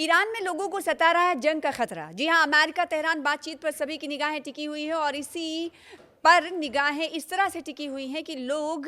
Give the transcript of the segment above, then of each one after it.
Iran में लोगों को सता रहा है जंग का खतरा। जी हां, अमेरिका तेहरान बातचीत पर सभी की निगाहें टिकी हुई है और इसी पर निगाहें इस तरह से टिकी हुई हैं कि लोग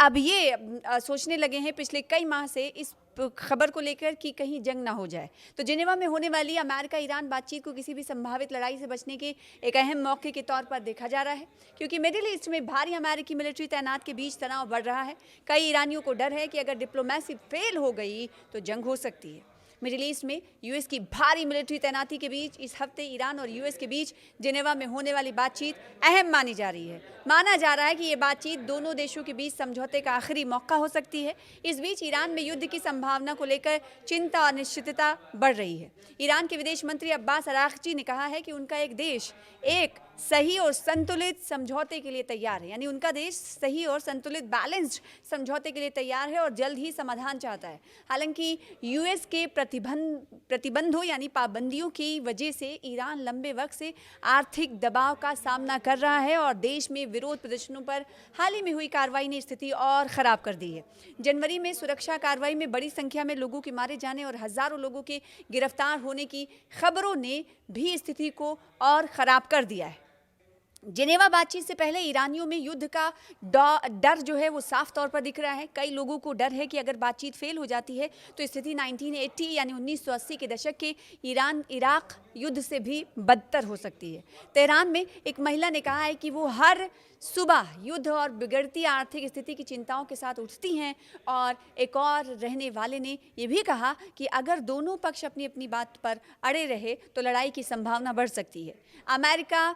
अब ये सोचने लगे हैं पिछले कई माह से इस खबर को लेकर कि कहीं जंग ना हो जाए। तो जिनेवा में होने वाली अमेरिका ईरान बातचीत को किसी भी संभावित लड़ाई से बचने के एक अहम मौके के तौर पर देखा जा रहा है, क्योंकि मिडिल ईस्ट में भारी अमेरिकी मिलिट्री तैनात के बीच तनाव बढ़ रहा है। कई ईरानियों को डर है कि अगर डिप्लोमेसी फेल हो गई तो जंग हो सकती है। मिडिल ईस्ट में यूएस की भारी मिलिट्री तैनाती के बीच इस हफ्ते ईरान और यूएस के बीच जिनेवा में होने वाली बातचीत अहम मानी जा रही है। माना जा रहा है कि ये बातचीत दोनों देशों के बीच समझौते का आखिरी मौका हो सकती है। इस बीच ईरान में युद्ध की संभावना को लेकर चिंता और अनिश्चितता बढ़ रही है। ईरान के विदेश मंत्री अब्बास अरागची ने कहा है कि उनका एक देश एक सही और संतुलित समझौते के लिए तैयार है, यानी उनका देश सही और संतुलित बैलेंस्ड समझौते के लिए तैयार है और जल्द ही समाधान चाहता है। हालांकि यूएस के प्रतिबंधों यानी पाबंदियों की वजह से ईरान लंबे वक्त से आर्थिक दबाव का सामना कर रहा है और देश में विरोध प्रदर्शनों पर हाल ही में हुई कार्रवाई ने स्थिति और खराब कर दी है। जनवरी में सुरक्षा कार्रवाई में बड़ी संख्या में लोगों के मारे जाने और हजारों लोगों के गिरफ्तार होने की खबरों ने भी स्थिति को और खराब कर दिया है। जिनेवा बातचीत से पहले ईरानियों में युद्ध का डर जो है वो साफ तौर पर दिख रहा है। कई लोगों को डर है कि अगर बातचीत फेल हो जाती है तो स्थिति 1980 यानी 1980 के दशक के ईरान इराक युद्ध से भी बदतर हो सकती है। तेहरान में एक महिला ने कहा है कि वो हर सुबह युद्ध और बिगड़ती आर्थिक स्थिति की चिंताओं के साथ उठती हैं। और एक और रहने वाले ने यह भी कहा कि अगर दोनों पक्ष अपनी अपनी बात पर अड़े रहे तो लड़ाई की संभावना बढ़ सकती है। अमेरिका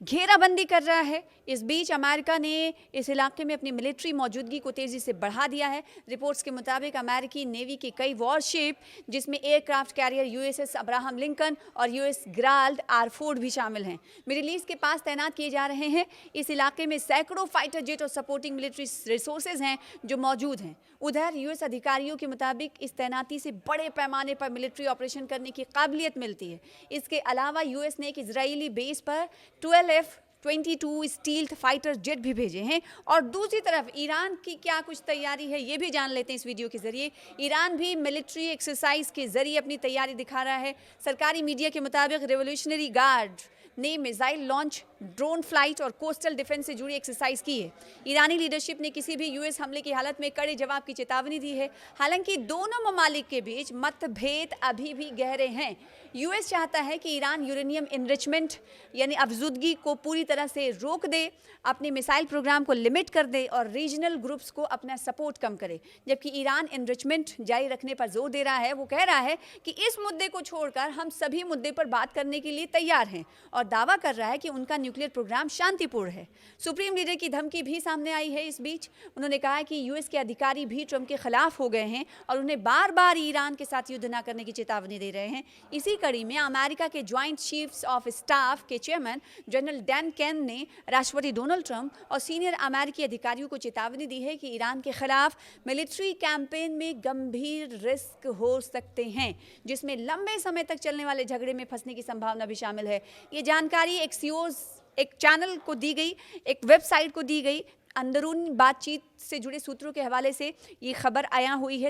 घेराबंदी कर रहा है। इस बीच अमेरिका ने इस इलाके में अपनी मिलिट्री मौजूदगी को तेजी से बढ़ा दिया है। रिपोर्ट्स के मुताबिक अमेरिकी नेवी के कई वॉरशिप जिसमें aircraft carrier USS Abraham Lincoln और यूएस ग्राल्ड आरफोर्ड भी शामिल हैं, मिडिल ईस्ट के पास तैनात किए जा रहे हैं। इस इलाके में सैकड़ों फाइटर जेट और सपोर्टिंग मिलिट्री रिसोर्सेज हैं जो मौजूद हैं। उधर यूएस अधिकारियों के मुताबिक इस तैनाती से बड़े पैमाने पर मिलिट्री ऑपरेशन करने की काबिलियत मिलती है। इसके अलावा यूएस ने एक इजरायली बेस पर 12 F-22 स्टील्थ फाइटर जेट भी भेजे हैं। और दूसरी तरफ ईरान की क्या कुछ तैयारी है ये भी जान लेते हैं इस वीडियो के जरिए। ईरान भी मिलिट्री एक्सरसाइज के जरिए अपनी तैयारी दिखा रहा है। सरकारी मीडिया के मुताबिक रेवोल्यूशनरी गार्ड ने मिसाइल लॉन्च, ड्रोन फ्लाइट और कोस्टल डिफेंस से जुड़ी एक्सरसाइज की है। ईरानी लीडरशिप ने किसी भी यूएस हमले की हालत में कड़े जवाब की चेतावनी दी है। हालांकि दोनों ममालिक के बीच मतभेद अभी भी गहरे हैं। यूएस चाहता है कि ईरान यूरेनियम इनरिचमेंट यानी अफजूदगी को पूरी तरह से रोक दे, अपने मिसाइल प्रोग्राम को लिमिट कर दे और रीजनल ग्रुप्स को अपना सपोर्ट कम करे, जबकि ईरान इनरिचमेंट जारी रखने पर जोर दे रहा है। वो कह रहा है कि इस मुद्दे को छोड़कर हम सभी मुद्दे पर बात करने के लिए तैयार हैं और दावा कर रहा है कि उनका न्यूक्लियर प्रोग्राम शांतिपूर्ण है। सुप्रीम लीडर की धमकी भी सामने आई है। इस बीच उन्होंने कहा है कि यूएस के अधिकारी भी ट्रंप के खिलाफ हो गए हैं और उन्हें बार बार ईरान के साथ युद्ध न करने की चेतावनी दे रहे हैं। इसी कड़ी में अमेरिका के ज्वाइंट चीफ्स ऑफ स्टाफ के चेयरमैन जनरल डैन केन ने राष्ट्रपति डोनाल्ड ट्रंप और सीनियर अमेरिकी अधिकारियों को चेतावनी दी है कि ईरान के खिलाफ मिलिट्री कैंपेन में गंभीर रिस्क हो सकते हैं, जिसमें लंबे समय तक चलने वाले झगड़े में फंसने की संभावना भी शामिल है। ये जानकारी एक्सियोस एक चैनल को दी गई, एक वेबसाइट को दी गई। अंदरूनी बातचीत से जुड़े सूत्रों के हवाले से ये खबर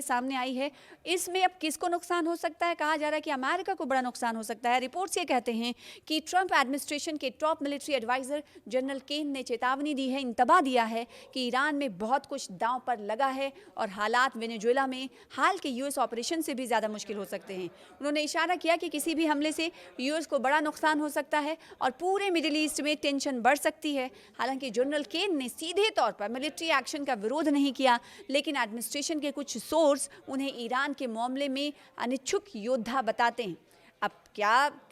सामने आई है। इसमें अब किसको नुकसान हो सकता है? कहा जा रहा है कि अमेरिका को बड़ा नुकसान हो सकता है। रिपोर्ट्स ये कहते हैं कि ट्रंप एडमिनिस्ट्रेशन के टॉप मिलिट्री एडवाइजर जनरल केन ने चेतावनी दी है, इंतबाह दिया है कि ईरान में बहुत कुछ दांव पर लगा है और हालात वेनेजुएला में हाल के यूएस ऑपरेशन से भी ज़्यादा मुश्किल हो सकते हैं। उन्होंने इशारा किया कि किसी भी हमले से यूएस को बड़ा नुकसान हो सकता है और पूरे मिडिल ईस्ट में टेंशन बढ़ सकती है। हालांकि जनरल केन ने सीधे तौर पर मिलिट्री एक्शन का विरोध नहीं किया, लेकिन एडमिनिस्ट्रेशन के कुछ सोर्स उन्हें ईरान के मामले में अनिच्छुक योद्धा बताते हैं।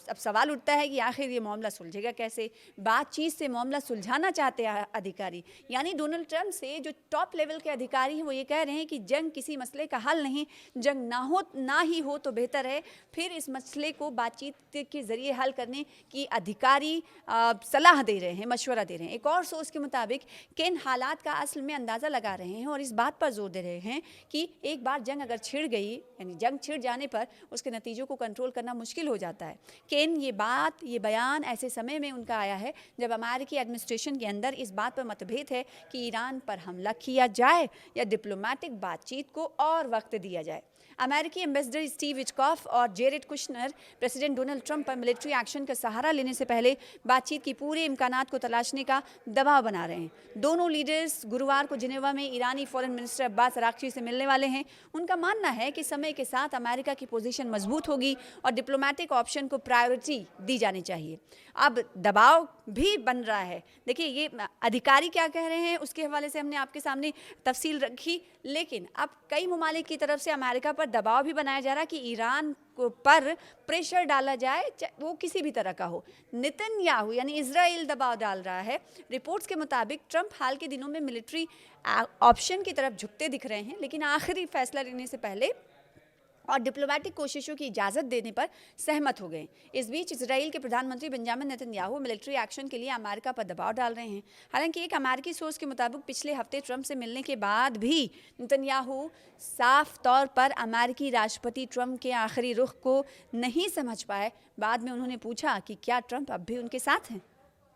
अब सवाल उठता है कि आखिर ये मामला सुलझेगा कैसे? बातचीत से मामला सुलझाना चाहते हैं अधिकारी, यानी डोनाल्ड ट्रंप से जो टॉप लेवल के अधिकारी हैं वो ये कह रहे हैं कि जंग किसी मसले का हल नहीं, जंग ना ही हो तो बेहतर है। फिर इस मसले को बातचीत के जरिए हल करने की अधिकारी सलाह दे रहे हैं, मशवरा दे रहे हैं। एक और सोर्स के मुताबिक किन हालात का असल में अंदाज़ा लगा रहे हैं और इस बात पर जोर दे रहे हैं कि एक बार जंग अगर छिड़ गई, यानी जंग छिड़ जाने पर उसके नतीजों को कंट्रोल करना मुश्किल हो जाता है। केन ये बयान ऐसे समय में उनका आया है जब अमेरिकी एडमिनिस्ट्रेशन के अंदर इस बात पर मतभेद है कि ईरान पर हमला किया जाए या डिप्लोमेटिक बातचीत को और वक्त दिया जाए। अमेरिकी एम्बेसडर स्टीव विटकॉफ और Jared Kushner president Donald Trump पर मिलिट्री एक्शन का सहारा लेने से पहले बातचीत की पूरे इम्कानात को तलाशने का दबाव बना रहे हैं। दोनों लीडर्स गुरुवार को जिनेवा में ईरानी फॉरेन मिनिस्टर अब्बास अराक्ची से मिलने वाले हैं। उनका मानना है कि समय के साथ अमेरिका की पोजीशन मजबूत होगी और डिप्लोमेटिक ऑप्शन को प्रायोरिटी दी जानी चाहिए। अब दबाव भी बन रहा है। देखिए, ये अधिकारी क्या कह रहे हैं उसके हवाले से हमने आपके सामने तफसील रखी, लेकिन अब कई ममालिक की तरफ से अमेरिका पर दबाव भी बनाया जा रहा है कि ईरान को पर प्रेशर डाला जाए, वो किसी भी तरह का हो। नेतन्याहू यानी इजराइल दबाव डाल रहा है। रिपोर्ट्स के मुताबिक ट्रंप हाल के दिनों में मिलिट्री ऑप्शन की तरफ झुकते दिख रहे हैं, लेकिन आखिरी फैसला लेने से पहले और डिप्लोमेटिक कोशिशों की इजाज़त देने पर सहमत हो गए। इस बीच इजराइल के प्रधानमंत्री बेंजामिन नेतन्याहू मिलिट्री एक्शन के लिए अमेरिका पर दबाव डाल रहे हैं। हालांकि एक अमेरिकी सोर्स के मुताबिक पिछले हफ्ते ट्रंप से मिलने के बाद भी नेतन्याहू साफ तौर पर अमेरिकी राष्ट्रपति ट्रंप के आखिरी रुख को नहीं समझ पाए। बाद में उन्होंने पूछा कि क्या ट्रंप अब भी उनके साथ हैं।